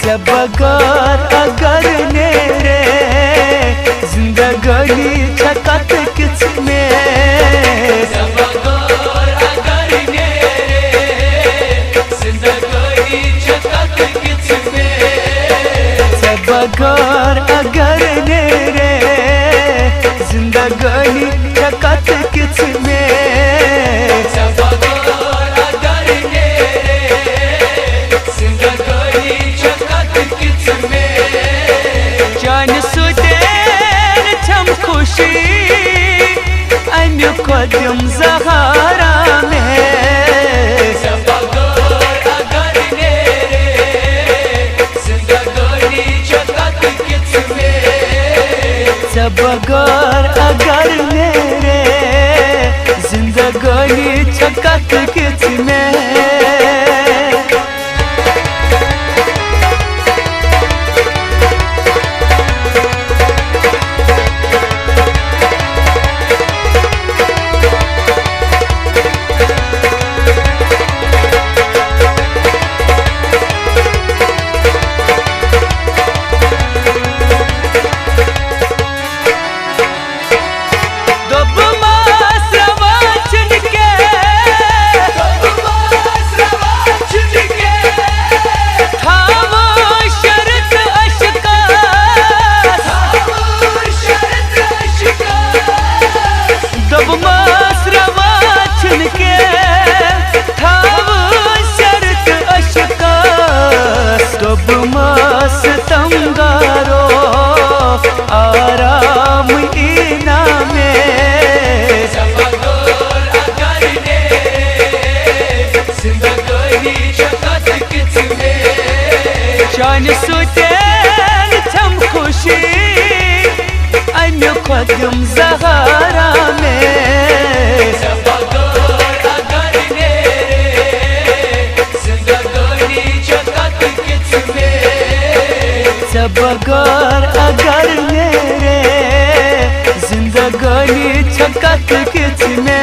से बगैर अगर नेरे जिंदगानी छकत किस में से बगैर अगर नेरे जिंदगानी छकत किस में से बगैर अगर नेरे जिंदगानी छकत किस में से बगैर अगर नेरे जिंदगानी छकत किस में जान सुदेन छम खुशी अन्य कदम ज़हारा में से बगैर अगर नेरे जिंदगानी छकत किस में से बगैर अगर नेरे जिंदगानी छकत किस में आराम इना में से बगैर अगर नेरे जिंदगानी छकत किस में शान सुदेन छम खुशी अन्य कदम ज़हारा में से बगैर अगर नेरे जिंदगानी छकत किस में से बगैर अगर नेरे जिंदगानी छकत किस में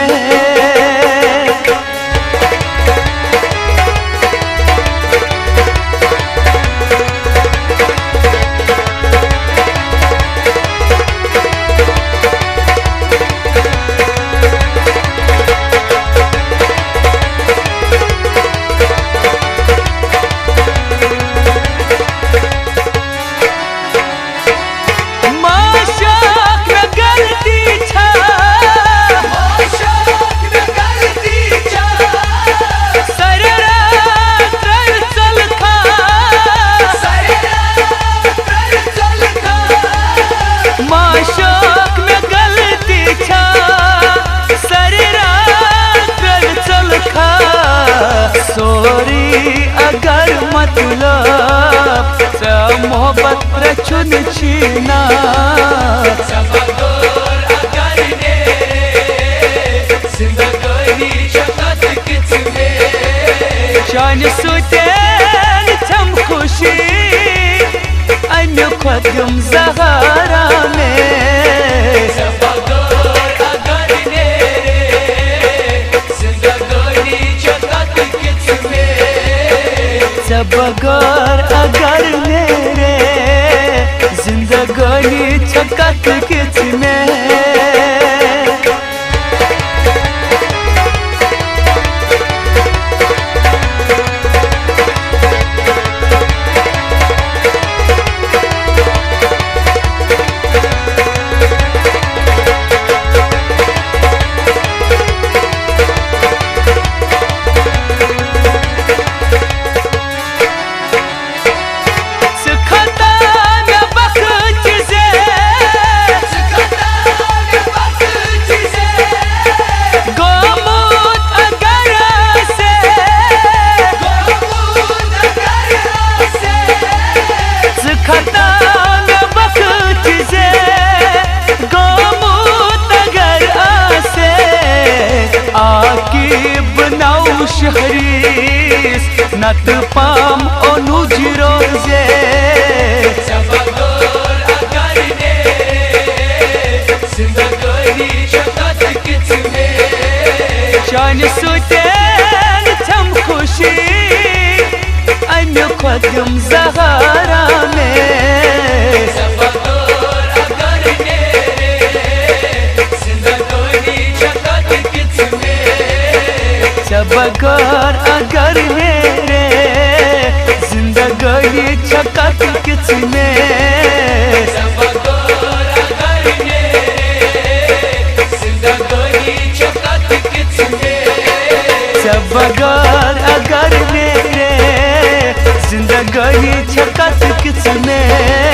सोरी अगर मतलब से मोहब्बत रचुन छीना से बगैर अगर नेरे जिंदगानी छकत किस में शान सुदेन छम खुशी अन्य कदम ज़हारा में से बगैर अगर नेरे जिंदगानी छकत किस में से बगैर अगर नेरे जिंदगानी छकत किस में शहरीस नत पाम अनुज रोजे से बगैर अगर नेरे जिंदगानी छकत किस में शान सुदेन छम खुशी तम खुदम ज़हारा में सबदोर अगर नेरे जिंदगानी चकत किच में सबगोर अगर मेरे जिंदगानी चकत किच में सबदोर अगर नेरे जिंदगानी चकत किच में सबगोर अगर मेरे जिंदगानी चकत किच में